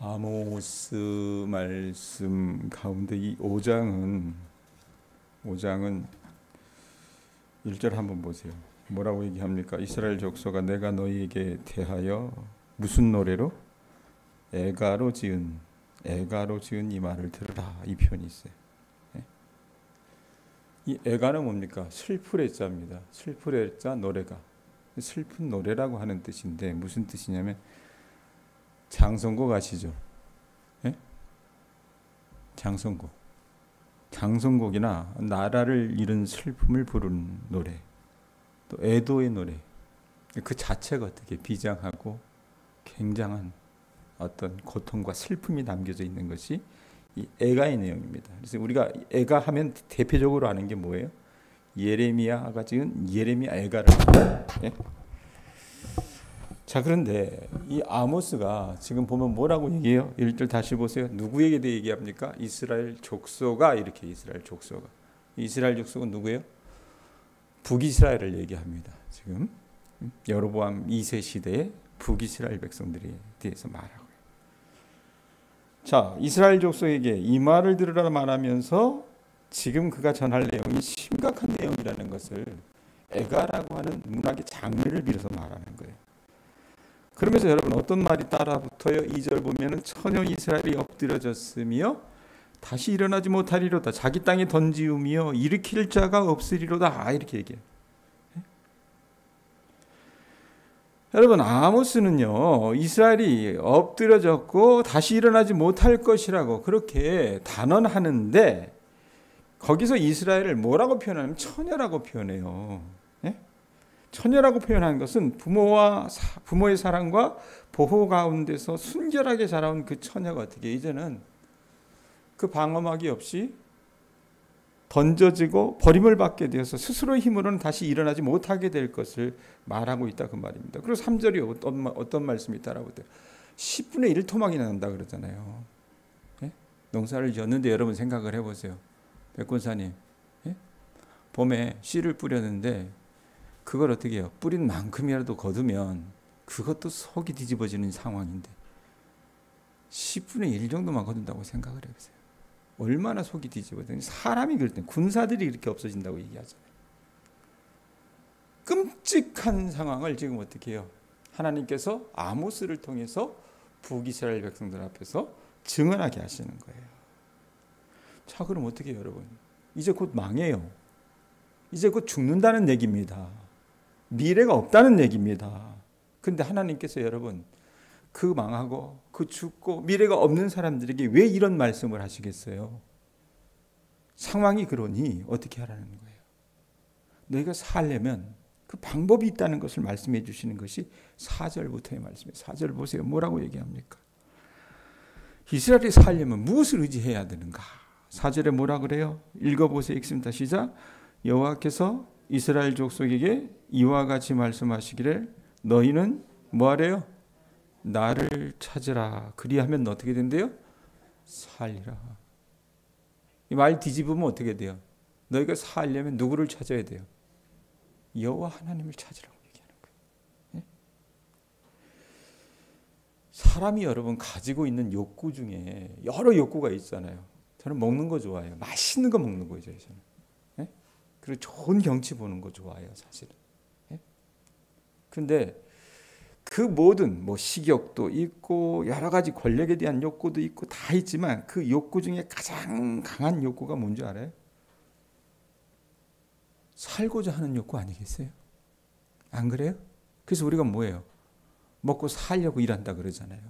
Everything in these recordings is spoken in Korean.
아모스 말씀 가운데 이 5장은 1절 한번 보세요. 뭐라고 얘기합니까? 이스라엘 족속아 내가 너희에게 대하여 무슨 노래로? 애가로 지은 이 말을 들으라. 이 표현이 있어요. 이 애가는 뭡니까? 슬플 자입니다. 슬플 자 노래가. 슬픈 노래라고 하는 뜻인데 무슨 뜻이냐면 장성곡 아시죠? 예? 장성곡이나 나라를 잃은 슬픔을 부르는 노래, 또 애도의 노래, 그 자체가 어떻게 비장하고 굉장한 어떤 고통과 슬픔이 담겨져 있는 것이 이 애가의 내용입니다. 그래서 우리가 애가 하면 대표적으로 아는 게 뭐예요? 예레미야가 지은 예레미야 애가를. 예? 자, 그런데 이 아모스가 지금 보면 뭐라고 얘기해요? 1절 다시 보세요. 누구에게 대해 얘기합니까? 이스라엘 족속아. 이렇게 이스라엘 족속아. 이스라엘 족속은 누구예요? 북이스라엘을 얘기합니다. 지금 여로보암 2세 시대의 북이스라엘 백성들에 대해서 말하고요. 자, 이스라엘 족속에게 이 말을 들으라 말하면서 지금 그가 전할 내용이 심각한 내용이라는 것을 애가라고 하는 문학의 장르를 빌어서 말하는 거예요. 그러면서 여러분 어떤 말이 따라 붙어요? 2절 보면은 처녀 이스라엘이 엎드려졌으며 다시 일어나지 못하리로다. 자기 땅에 던지우며 일으킬 자가 없으리로다. 이렇게 얘기해요. 여러분 아모스는요 이스라엘이 엎드려졌고 다시 일어나지 못할 것이라고 그렇게 단언하는데 거기서 이스라엘을 뭐라고 표현하냐면 처녀라고 표현해요. 처녀라고 표현한 것은 부모의 사랑과 보호 가운데서 순결하게 자라온 그 처녀가 어떻게 이제는 그 방어막이 없이 던져지고 버림을 받게 되어서 스스로의 힘으로는 다시 일어나지 못하게 될 것을 말하고 있다 그 말입니다. 그리고 3절이 어떤 말씀이 따라붙어요? 10분의 1 토막이 난다 그러잖아요. 농사를 지었는데 여러분 생각을 해보세요. 백군사님, 봄에 씨를 뿌렸는데 그걸 어떻게 해요? 뿌린 만큼이라도 거두면 그것도 속이 뒤집어지는 상황인데 10분의 1 정도만 거둔다고 생각을 해보세요. 얼마나 속이 뒤집어지는지. 사람이 그럴 때 군사들이 이렇게 없어진다고 얘기하잖아요. 끔찍한 상황을 지금 어떻게 해요? 하나님께서 아모스를 통해서 북이스라엘 백성들 앞에서 증언하게 하시는 거예요. 자, 그럼 어떻게 해요, 여러분? 이제 곧 망해요. 이제 곧 죽는다는 얘기입니다. 미래가 없다는 얘기입니다. 그런데 하나님께서 여러분 그 망하고 그 죽고 미래가 없는 사람들에게 왜 이런 말씀을 하시겠어요? 상황이 그러니 어떻게 하라는 거예요? 너희가 살려면 그 방법이 있다는 것을 말씀해 주시는 것이 4절부터의 말씀이에요. 4절 보세요. 뭐라고 얘기합니까? 이스라엘이 살려면 무엇을 의지해야 되는가? 4절에 뭐라 그래요? 읽어보세요. 읽습니다. 시작. 여호와께서 이스라엘 족속에게 이와 같이 말씀하시기를 너희는 뭐하래요? 나를 찾으라. 그리하면 어떻게 된대요? 살리라. 이 말 뒤집으면 어떻게 돼요? 너희가 살려면 누구를 찾아야 돼요? 여호와 하나님을 찾으라고 얘기하는 거예요. 사람이 여러분 가지고 있는 욕구 중에 여러 욕구가 있잖아요. 저는 먹는 거 좋아해요. 맛있는 거 먹는 거죠. 저는. 그리고 좋은 경치 보는 거 좋아해요, 사실은. 근데 그 모든 식욕도 있고 여러 가지 권력에 대한 욕구도 있고 다 있지만 그 욕구 중에 가장 강한 욕구가 뭔지 알아요? 살고자 하는 욕구 아니겠어요? 안 그래요? 그래서 우리가 뭐예요? 먹고 살려고 일한다 그러잖아요.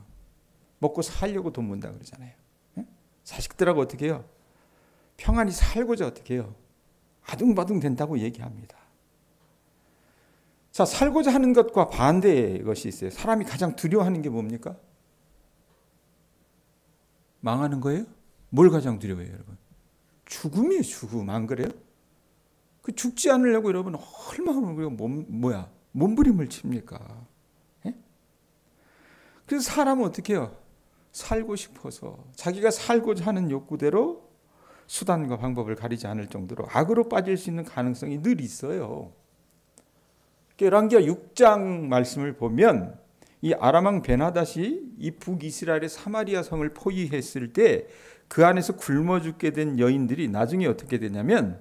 먹고 살려고 돈 번다 그러잖아요. 자식들하고 어떻게 해요? 평안히 살고자 어떻게 해요? 아둥바둥 된다고 얘기합니다. 자, 살고자 하는 것과 반대의 것이 있어요. 사람이 가장 두려워하는 게 뭡니까? 망하는 거예요? 뭘 가장 두려워해요, 여러분? 죽음이에요, 죽음. 안 그래요? 그 죽지 않으려고 여러분 얼마나 몸부림을 칩니까? 그래서 사람은 어떻게 해요? 살고 싶어서 자기가 살고자 하는 욕구대로 수단과 방법을 가리지 않을 정도로 악으로 빠질 수 있는 가능성이 늘 있어요. 열왕기하 6장 말씀을 보면 이 아람 왕 베나닷이 이 북이스라엘의 사마리아 성을 포위했을 때 그 안에서 굶어 죽게 된 여인들이 나중에 어떻게 되냐면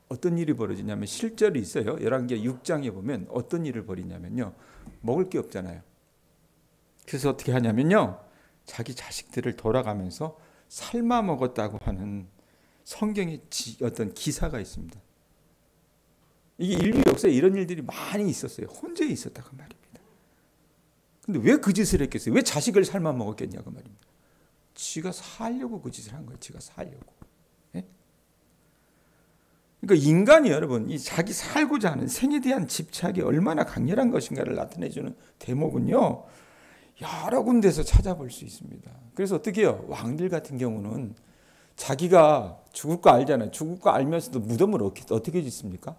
어떤 일이 벌어지냐면 실제로 있어요. 열왕기하 6장에 보면 어떤 일을 벌이냐면요. 먹을 게 없잖아요. 그래서 어떻게 하냐면요. 자기 자식들을 돌아가면서 삶아 먹었다고 하는 성경의 어떤 기사가 있습니다. 이게 인류 역사에 이런 일들이 많이 있었어요. 혼자 있었다고 말입니다. 근데 왜 그 짓을 했겠어요? 왜 자식을 삶아 먹었겠냐고 말입니다. 지가 살려고 그 짓을 한 거예요. 지가 살려고. 예? 그러니까 인간이 여러분 이 자기 살고자 하는 생에 대한 집착이 얼마나 강렬한 것인가를 나타내주는 대목은요. 여러 군데서 찾아볼 수 있습니다. 그래서 어떻게 해요? 왕들 같은 경우는 자기가 죽을 거 알잖아요. 죽을 거 알면서도 무덤을 어떻게 짓습니까?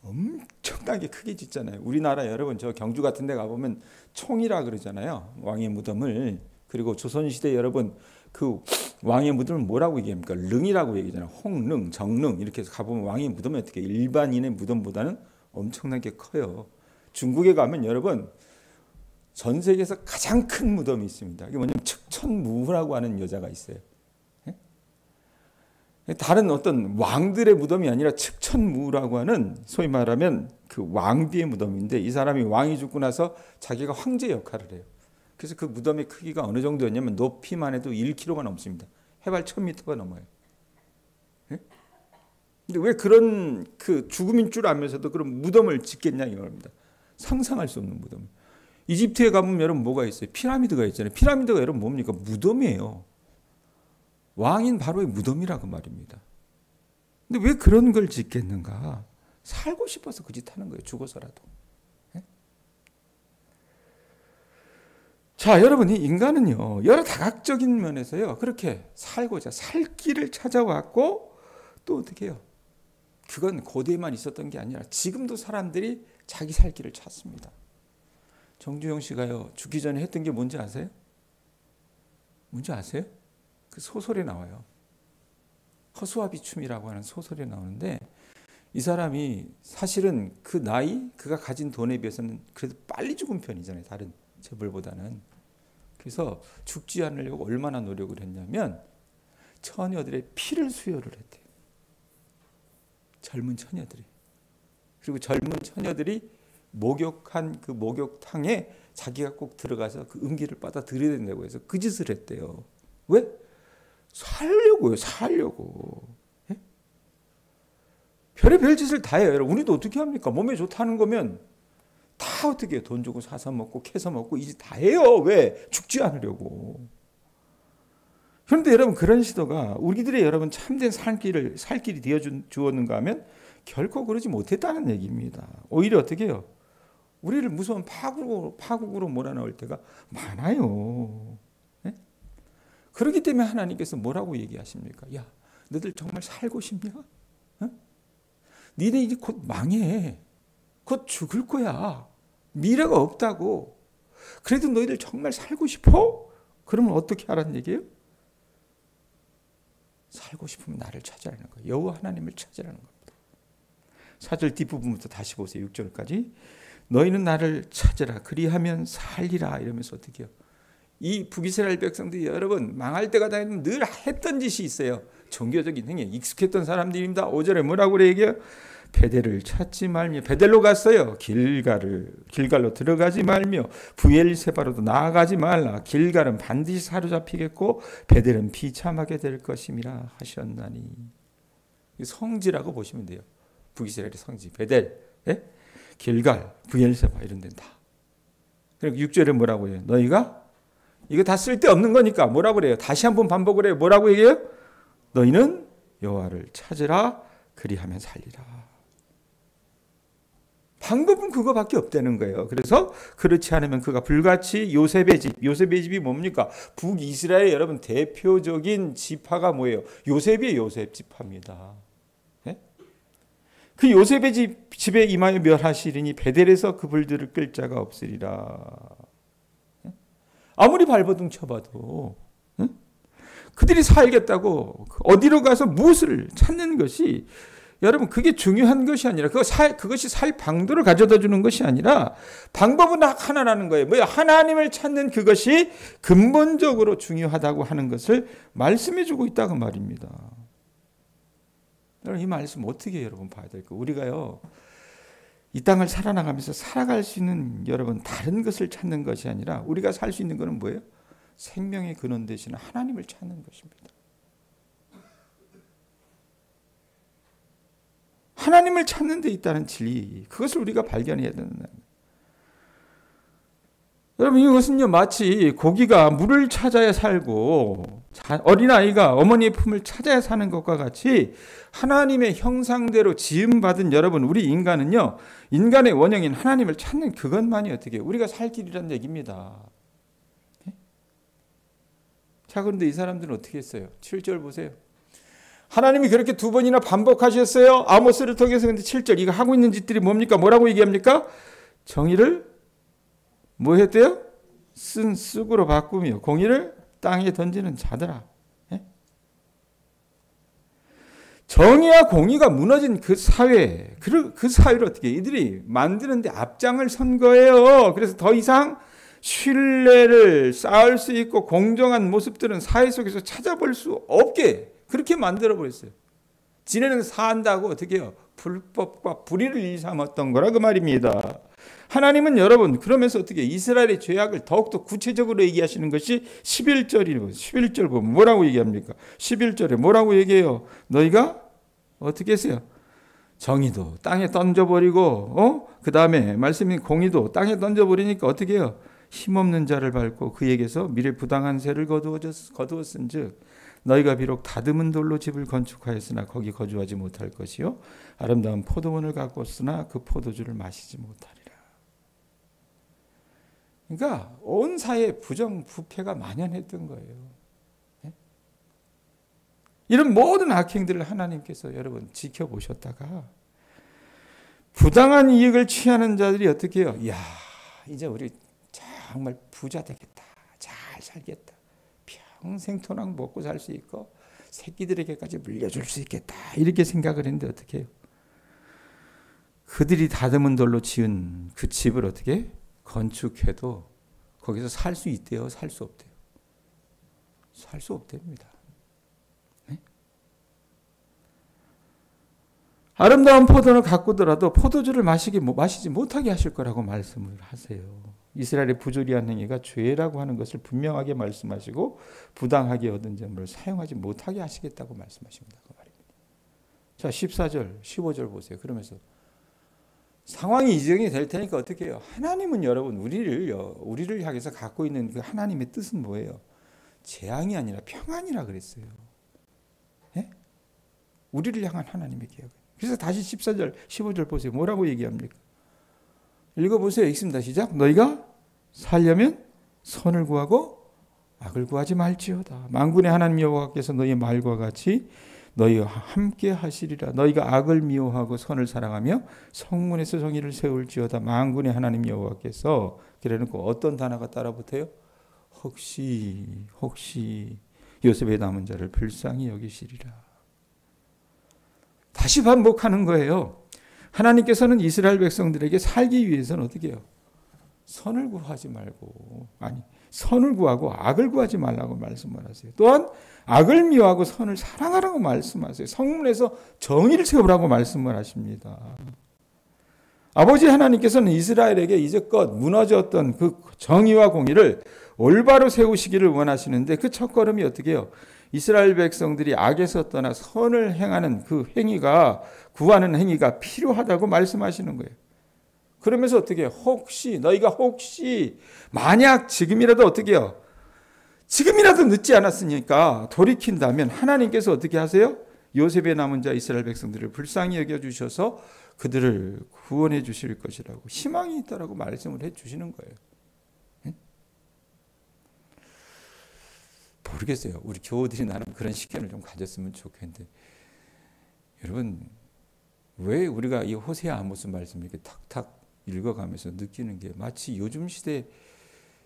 엄청나게 크게 짓잖아요. 우리나라 여러분 저 경주 같은 데 가보면 총이라 그러잖아요. 왕의 무덤을. 그리고 조선시대 여러분 그 왕의 무덤을 뭐라고 얘기합니까? 릉이라고 얘기하잖아요. 홍릉, 정릉 이렇게 해서 가보면 왕의 무덤이 어떻게 일반인의 무덤보다는 엄청나게 커요. 중국에 가면 여러분 전 세계에서 가장 큰 무덤이 있습니다. 이게 뭐냐면 측천무라고 하는 여자가 있어요. 다른 어떤 왕들의 무덤이 아니라 측천무라고 하는 소위 말하면 그 왕비의 무덤인데 이 사람이 왕이 죽고 나서 자기가 황제 역할을 해요. 그래서 그 무덤의 크기가 어느 정도였냐면 높이만 해도 1km가 넘습니다. 해발 1000m가 넘어요. 예? 근데 왜 그런 그 죽음인 줄 알면서도 그런 무덤을 짓겠냐 이겁니다. 상상할 수 없는 무덤. 이집트에 가보면 여러분 뭐가 있어요? 피라미드가 있잖아요. 피라미드가 여러분 뭡니까? 무덤이에요. 왕인 바로의 무덤이라고 말입니다. 근데 왜 그런 걸 짓겠는가? 살고 싶어서 그 짓 하는 거예요. 죽어서라도. 예? 자, 여러분, 이 인간은요, 여러 다각적인 면에서요, 그렇게 살고자 살 길을 찾아왔고, 또 어떻게 해요? 그건 고대에만 있었던 게 아니라 지금도 사람들이 자기 살 길을 찾습니다. 정주영 씨가요, 죽기 전에 했던 게 뭔지 아세요? 뭔지 아세요? 그 소설에 나와요. 허수아 비춤이라고 하는 소설에 나오는데 이 사람이 사실은 그 나이, 그가 가진 돈에 비해서는 그래도 빨리 죽은 편이잖아요. 다른 재벌보다는. 그래서 죽지 않으려고 얼마나 노력을 했냐면 처녀들의 피를 수혈을 했대요. 젊은 처녀들이. 그리고 젊은 처녀들이 목욕한 그 목욕탕에 자기가 꼭 들어가서 그 음기를 빨아들여야 된다고 해서 그 짓을 했대요. 왜? 살려고요. 살려고. 예? 별의별 짓을 다 해요. 여러분, 우리도 어떻게 합니까? 몸에 좋다는 거면 다 어떻게 해요? 돈 주고 사서 먹고 캐서 먹고 이 짓 다 해요. 왜? 죽지 않으려고. 그런데 여러분 그런 시도가 우리들의 여러분 참된 살 길이 되어 주었는가 하면 결코 그러지 못했다는 얘기입니다. 오히려 어떻게 해요? 우리를 무서운 파국으로 몰아넣을 때가 많아요. 네? 그렇기 때문에 하나님께서 뭐라고 얘기하십니까? 야, 너희들 정말 살고 싶냐? 어? 니네 이제 곧 망해. 곧 죽을 거야. 미래가 없다고. 그래도 너희들 정말 살고 싶어? 그러면 어떻게 하라는 얘기예요? 살고 싶으면 나를 찾으라는 거예요. 여호와 하나님을 찾으라는 겁니다. 4절 뒷부분부터 다시 보세요. 6절까지. 너희는 나를 찾으라. 그리하면 살리라. 이러면서 어떻게 해요? 이 북이스라엘 백성들이 여러분 망할 때가 되면 늘 했던 짓이 있어요. 종교적인 행위에 익숙했던 사람들입니다. 5절에 뭐라고 그래 얘기해요? 베델을 찾지 말며 베델로 갔어요. 길갈로 들어가지 말며 부엘세바로도 나아가지 말라. 길갈은 반드시 사로잡히겠고 베델은 비참하게 될 것임이라 하셨나니. 성지라고 보시면 돼요. 북이스라엘의 성지 베델, 예? 길갈, 부엘세바 이런 데는 다. 그리고 6절에 뭐라고 해요? 너희가 이거 다 쓸데없는 거니까 뭐라고 그래요? 다시 한번 반복을 해요. 뭐라고 얘기해요? 너희는 여호와를 찾으라. 그리하면 살리라. 방법은 그거밖에 없다는 거예요. 그래서 그렇지 않으면 그가 불같이 요셉의 집이 뭡니까? 북이스라엘 여러분 대표적인 지파가 뭐예요? 요셉이에요. 요셉 지파입니다. 네? 그 요셉의 집에 임하여 멸하시리니 베델에서 그들을 끌 자가 없으리라. 네? 아무리 발버둥 쳐봐도 그들이 살겠다고 어디로 가서 무엇을 찾는 것이 여러분 그게 중요한 것이 아니라 그것이 살 방도를 가져다 주는 것이 아니라 방법은 하나라는 거예요. 뭐야? 하나님을 찾는 그것이 근본적으로 중요하다고 하는 것을 말씀해 주고 있다고 말입니다. 여러분 이 말씀 어떻게 여러분 봐야 될까요? 우리가요 이 땅을 살아나가면서 살아갈 수 있는 여러분 다른 것을 찾는 것이 아니라 우리가 살 수 있는 것은 뭐예요? 생명의 근원 되시는 하나님을 찾는 것입니다. 하나님을 찾는 데 있다는 진리, 그것을 우리가 발견해야 된다. 여러분 이것은요 마치 고기가 물을 찾아야 살고 어린아이가 어머니의 품을 찾아야 사는 것과 같이 하나님의 형상대로 지음받은 여러분 우리 인간은요 인간의 원형인 하나님을 찾는 그것만이 어떻게 우리가 살 길이라는 얘기입니다. 자 그런데 이 사람들은 어떻게 했어요? 7절 보세요. 하나님이 그렇게 두 번이나 반복하셨어요. 아모스를 통해서. 근데 7절 이거 하고 있는 짓들이 뭡니까? 뭐라고 얘기합니까? 정의를 뭐 했대요? 쑥으로 바꾸며 공의를 땅에 던지는 자들아. 예? 정의와 공의가 무너진 그 사회, 그 사회를 어떻게 이들이 만드는데 앞장을 선 거예요. 그래서 더 이상 신뢰를 쌓을 수 있고 공정한 모습들은 사회 속에서 찾아볼 수 없게 그렇게 만들어버렸어요. 지네는 사한다고 어떻게 해요? 불법과 불의를 일삼았던 거라 그 말입니다. 하나님은 여러분 그러면서 어떻게 이스라엘의 죄악을 더욱더 구체적으로 얘기하시는 것이 11절이고 11절 보면 뭐라고 얘기합니까? 11절에 뭐라고 얘기해요? 너희가 어떻게 했어요? 정의도 땅에 던져버리고 그 다음에 말씀인 공의도 땅에 던져버리니까 어떻게 해요? 힘없는 자를 밟고 그에게서 미래 부당한 세를 거두었은 즉 너희가 비록 다듬은 돌로 집을 건축하였으나 거기 거주하지 못할 것이요 아름다운 포도원을 가꿨으나 그 포도주를 마시지 못하리라. 그러니까 온 사회에 부정부패가 만연했던 거예요. 이런 모든 악행들을 하나님께서 여러분 지켜보셨다가 부당한 이익을 취하는 자들이 어떻게 해요? 이야 이제 우리 정말 부자 되겠다. 잘 살겠다. 평생 토막 먹고 살 수 있고 새끼들에게까지 물려줄 수 있겠다. 이렇게 생각을 했는데 어떻게 해요? 그들이 다듬은 돌로 지은 그 집을 어떻게 건축해도 거기서 살 수 있대요? 살 수 없대요? 살 수 없답니다. 네? 아름다운 포도를 가꾸더라도 포도주를 마시지 못하게 하실 거라고 말씀을 하세요. 이스라엘의 부조리한 행위가 죄라고 하는 것을 분명하게 말씀하시고 부당하게 얻은 점을 사용하지 못하게 하시겠다고 말씀하십니다. 그 말입니다. 자 14절 15절 보세요. 그러면서 상황이 이정이 될 테니까 어떻게 해요? 하나님은 여러분 우리를 향해서 갖고 있는 그 하나님의 뜻은 뭐예요? 재앙이 아니라 평안이라 그랬어요. 예? 우리를 향한 하나님의 계획. 그래서 다시 14절 15절 보세요. 뭐라고 얘기합니까? 읽어보세요. 읽습니다. 시작. 너희가 살려면 선을 구하고 악을 구하지 말지어다. 만군의 하나님 여호와께서 너희의 말과 같이 너희와 함께 하시리라. 너희가 악을 미워하고 선을 사랑하며 성문에서 정의를 세울지어다. 만군의 하나님 여호와께서 그래놓고 어떤 단어가 따라붙어요? 혹시 요셉의 남은 자를 불쌍히 여기시리라. 다시 반복하는 거예요. 하나님께서는 이스라엘 백성들에게 살기 위해서는 어떻게 해요? 선을 구하지 말고 선을 구하고 악을 구하지 말라고 말씀을 하세요. 또한 악을 미워하고 선을 사랑하라고 말씀하세요. 성문에서 정의를 세우라고 말씀을 하십니다. 아버지 하나님께서는 이스라엘에게 이제껏 무너졌던 그 정의와 공의를 올바로 세우시기를 원하시는데 그 첫걸음이 어떻게 해요? 이스라엘 백성들이 악에서 떠나 선을 행하는 그 행위가 구하는 행위가 필요하다고 말씀하시는 거예요. 그러면서 어떻게 해요? 너희가 만약 지금이라도 어떻게 해요? 지금이라도 늦지 않았으니까 돌이킨다면 하나님께서 어떻게 하세요? 요셉의 남은 자 이스라엘 백성들을 불쌍히 여겨주셔서 그들을 구원해 주실 것이라고 희망이 있다라고 말씀을 해 주시는 거예요. 모르겠어요. 우리 교우들이 나름 그런 식견을 좀 가졌으면 좋겠는데 여러분 왜 우리가 이 호세아 아모스 말씀을 이렇게 탁탁 읽어가면서 느끼는 게 마치 요즘 시대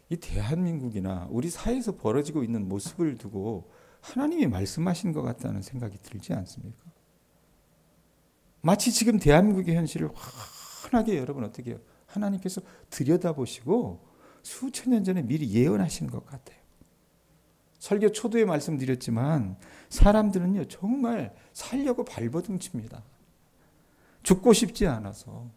이 대한민국이나 우리 사회에서 벌어지고 있는 모습을 두고 하나님이 말씀하신 것 같다는 생각이 들지 않습니까? 마치 지금 대한민국의 현실을 환하게 여러분 어떻게 해요? 하나님께서 들여다보시고 수천 년 전에 미리 예언하시는 것 같아요. 설교 초도에 말씀드렸지만 사람들은요 정말 살려고 발버둥칩니다. 죽고 싶지 않아서.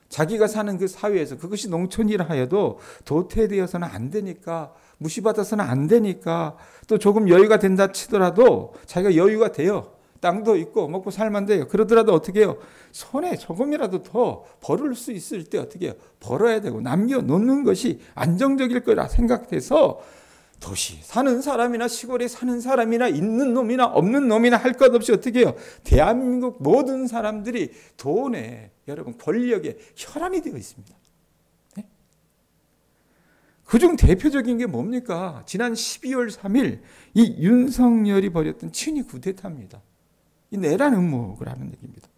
자기가 사는 그 사회에서 그것이 농촌이라 하여도 도태되어서는 안 되니까, 무시받아서는 안 되니까, 또 조금 여유가 된다 치더라도 자기가 여유가 돼요. 땅도 있고 먹고 살면 돼요. 그러더라도 어떻게 해요? 손에 조금이라도 더 벌을 수 있을 때 어떻게 해요? 벌어야 되고 남겨놓는 것이 안정적일 거라 생각해서 도시 사는 사람이나 시골에 사는 사람이나 있는 놈이나 없는 놈이나 할 것 없이 어떻게 해요? 대한민국 모든 사람들이 돈에 여러분 권력에 혈안이 되어 있습니다. 네? 그중 대표적인 게 뭡니까? 지난 12월 3일 이 윤석열이 벌였던 친위 쿠데타입니다. 이 내란 음모를 하는 얘기입니다.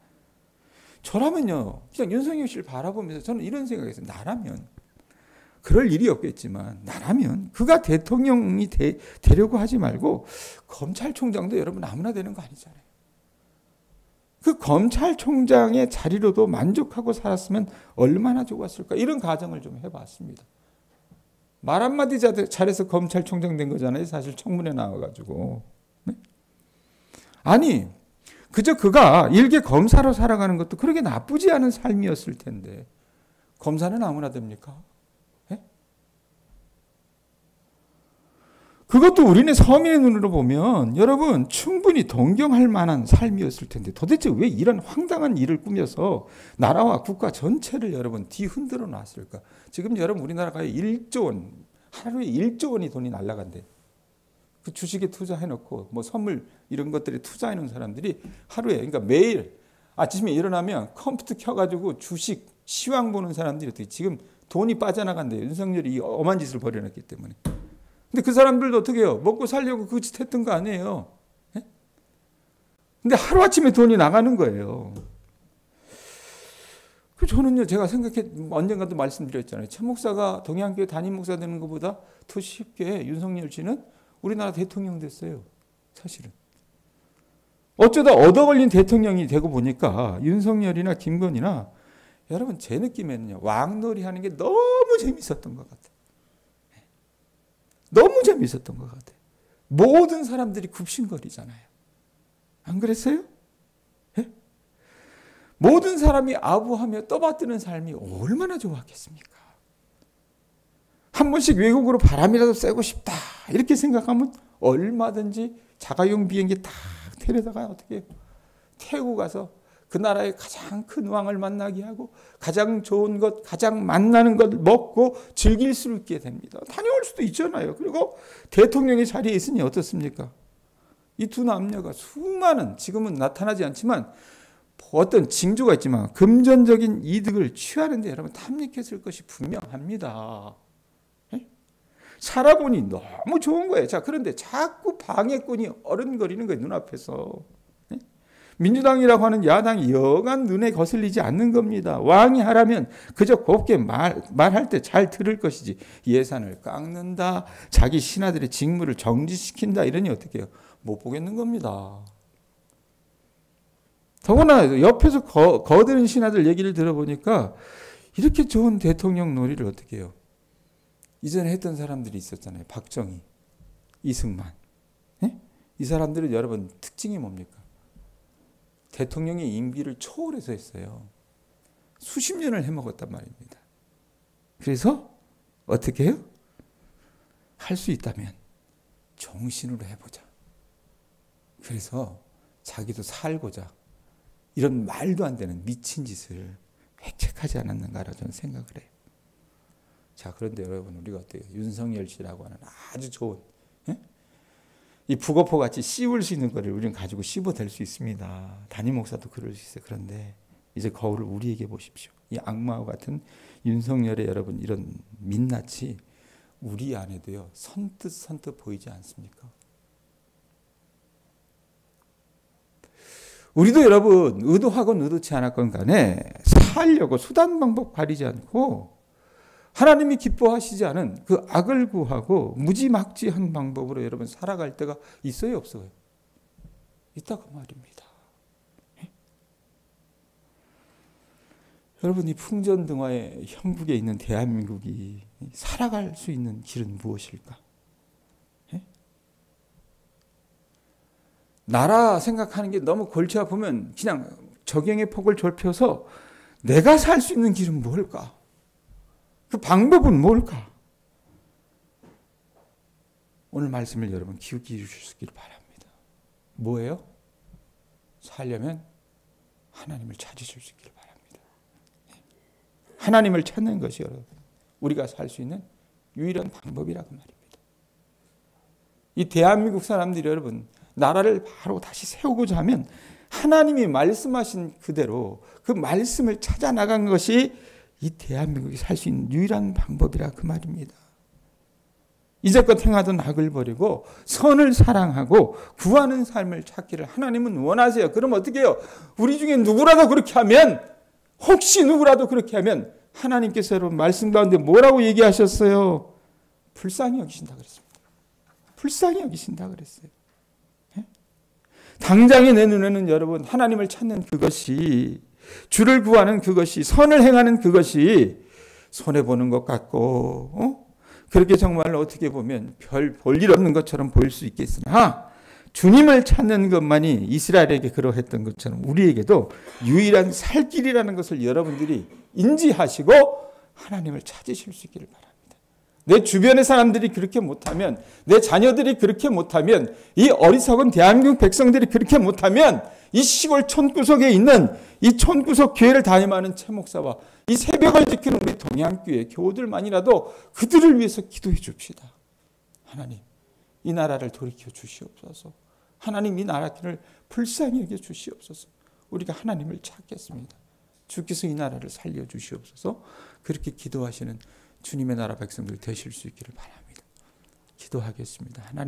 저라면요, 그냥 윤석열 씨를 바라보면서 저는 이런 생각했어요. 나라면, 그럴 일이 없겠지만, 나라면 그가 대통령이 되려고 하지 말고, 검찰총장도 여러분 아무나 되는 거 아니잖아요. 그 검찰총장의 자리로도 만족하고 살았으면 얼마나 좋았을까? 이런 가정을 좀 해봤습니다. 말 한마디 잘해서 검찰총장 된 거잖아요. 사실 청문회 나와가지고. 네? 아니, 그저 그가 일개 검사로 살아가는 것도 그렇게 나쁘지 않은 삶이었을 텐데 검사는 아무나 됩니까? 네? 그것도 우리네 서민의 눈으로 보면 여러분 충분히 동경할 만한 삶이었을 텐데 도대체 왜 이런 황당한 일을 꾸며서 나라와 국가 전체를 여러분 뒤흔들어 놨을까? 지금 여러분 우리나라가 1조 원, 하루에 1조 원이 돈이 날아간대. 그 주식에 투자해놓고 뭐 선물 이런 것들에 투자해놓은 사람들이 하루에 그러니까 매일 아침에 일어나면 컴퓨터 켜가지고 주식 시황 보는 사람들이 어떻게 지금 돈이 빠져나간대요. 윤석열이 이 엄한 짓을 벌여놨기 때문에. 근데 그 사람들도 어떻게 해요? 먹고 살려고 그 짓 했던 거 아니에요. 네? 근데 하루아침에 돈이 나가는 거예요. 저는요, 제가 언젠가도 말씀드렸잖아요. 최 목사가 동양교회 담임 목사 되는 것보다 더 쉽게 윤석열 씨는 우리나라 대통령 됐어요. 사실은. 어쩌다 얻어 걸린 대통령이 되고 보니까 윤석열이나 김건희나 여러분 제 느낌에는요. 왕놀이 하는 게 너무 재밌었던 것 같아요. 너무 재밌었던 것 같아요. 모든 사람들이 굽신거리잖아요. 안 그랬어요? 네? 모든 사람이 아부하며 떠받드는 삶이 얼마나 좋았겠습니까? 한 번씩 외국으로 바람이라도 쐬고 싶다 이렇게 생각하면 얼마든지 자가용 비행기 딱 데려다가 어떻게 해요? 태우고 가서 그 나라의 가장 큰 왕을 만나게 하고 가장 좋은 것, 가장 만나는 것 먹고 즐길 수 있게 됩니다. 다녀올 수도 있잖아요. 그리고 대통령의 자리에 있으니 어떻습니까? 이 두 남녀가 수많은 지금은 나타나지 않지만 어떤 징조가 있지만 금전적인 이득을 취하는데 여러분 탐닉했을 것이 분명합니다. 살아보니 너무 좋은 거예요. 자, 그런데 자꾸 방해꾼이 어른거리는 거예요. 눈앞에서. 민주당이라고 하는 야당이 여간 눈에 거슬리지 않는 겁니다. 왕이 하라면 그저 곱게 말할 때 잘 들을 것이지 예산을 깎는다. 자기 신하들의 직무를 정지시킨다. 이러니 어떻게 해요? 못 보겠는 겁니다. 더구나 옆에서 거드는 신하들 얘기를 들어보니까 이렇게 좋은 대통령 놀이를 어떻게 해요? 이전에 했던 사람들이 있었잖아요. 박정희, 이승만. 네? 이 사람들은 여러분 특징이 뭡니까? 대통령의 임기를 초월해서 했어요. 수십 년을 해먹었단 말입니다. 그래서 어떻게 해요? 할 수 있다면 정신으로 해보자. 그래서 자기도 살고자 이런 말도 안 되는 미친 짓을 획책하지 않았는가라고 저는 생각을 해요. 자, 그런데 여러분 우리가 어때요? 윤석열 씨라고 하는 아주 좋은 이 북어포 같이 씹을 수 있는 거를 우리는 가지고 씹어댈 수 있습니다. 담임 목사도 그럴 수 있어요. 그런데 이제 거울을 우리에게 보십시오. 이 악마와 같은 윤석열의 여러분 이런 민낯이 우리 안에도요 선뜻 보이지 않습니까? 우리도 여러분 의도하건 의도치 않았건 간에 살려고 수단 방법 가리지 않고 하나님이 기뻐하시지 않은 그 악을 구하고 무지막지한 방법으로 여러분 살아갈 때가 있어요, 없어요? 있다고 말입니다. 여러분, 이 풍전등화의 형국에 있는 대한민국이 살아갈 수 있는 길은 무엇일까? 예? 나라 생각하는 게 너무 골치 아프면 그냥 적용의 폭을 좁혀서 내가 살 수 있는 길은 뭘까? 그 방법은 뭘까? 오늘 말씀을 여러분 기울여 주시길 바랍니다. 뭐예요? 살려면 하나님을 찾으실 수 있기를 바랍니다. 하나님을 찾는 것이 여러분 우리가 살 수 있는 유일한 방법이라고 말입니다. 이 대한민국 사람들이 여러분 나라를 바로 다시 세우고자 하면 하나님이 말씀하신 그대로 그 말씀을 찾아 나간 것이 이 대한민국이 살 수 있는 유일한 방법이라 그 말입니다. 이제껏 행하던 악을 버리고 선을 사랑하고 구하는 삶을 찾기를 하나님은 원하세요. 그럼 어떻게 해요? 우리 중에 누구라도 그렇게 하면, 혹시 누구라도 그렇게 하면 하나님께서 여러분 말씀 가운데 뭐라고 얘기하셨어요? 불쌍히 여기신다 그랬습니다. 불쌍히 여기신다 그랬어요. 당장에 내 눈에는 여러분 하나님을 찾는 그것이, 주를 구하는 그것이, 선을 행하는 그것이 손해보는 것 같고 그렇게 정말로 어떻게 보면 별 볼 일 없는 것처럼 보일 수 있겠으나 주님을 찾는 것만이 이스라엘에게 그러했던 것처럼 우리에게도 유일한 살 길이라는 것을 여러분들이 인지하시고 하나님을 찾으실 수 있기를 바랍니다. 내 주변의 사람들이 그렇게 못하면, 내 자녀들이 그렇게 못하면, 이 어리석은 대한민국 백성들이 그렇게 못하면 이 시골 촌구석에 있는 이 촌구석 교회를 담임하는 최 목사와 이 새벽을 지키는 우리 동양교회 교우들만이라도 그들을 위해서 기도해 줍시다. 하나님, 이 나라를 돌이켜 주시옵소서. 하나님, 이 나라를 불쌍히 여겨 주시옵소서. 우리가 하나님을 찾겠습니다. 주께서 이 나라를 살려 주시옵소서. 그렇게 기도하시는 주님의 나라 백성들 되실 수 있기를 바랍니다. 기도하겠습니다. 하나님.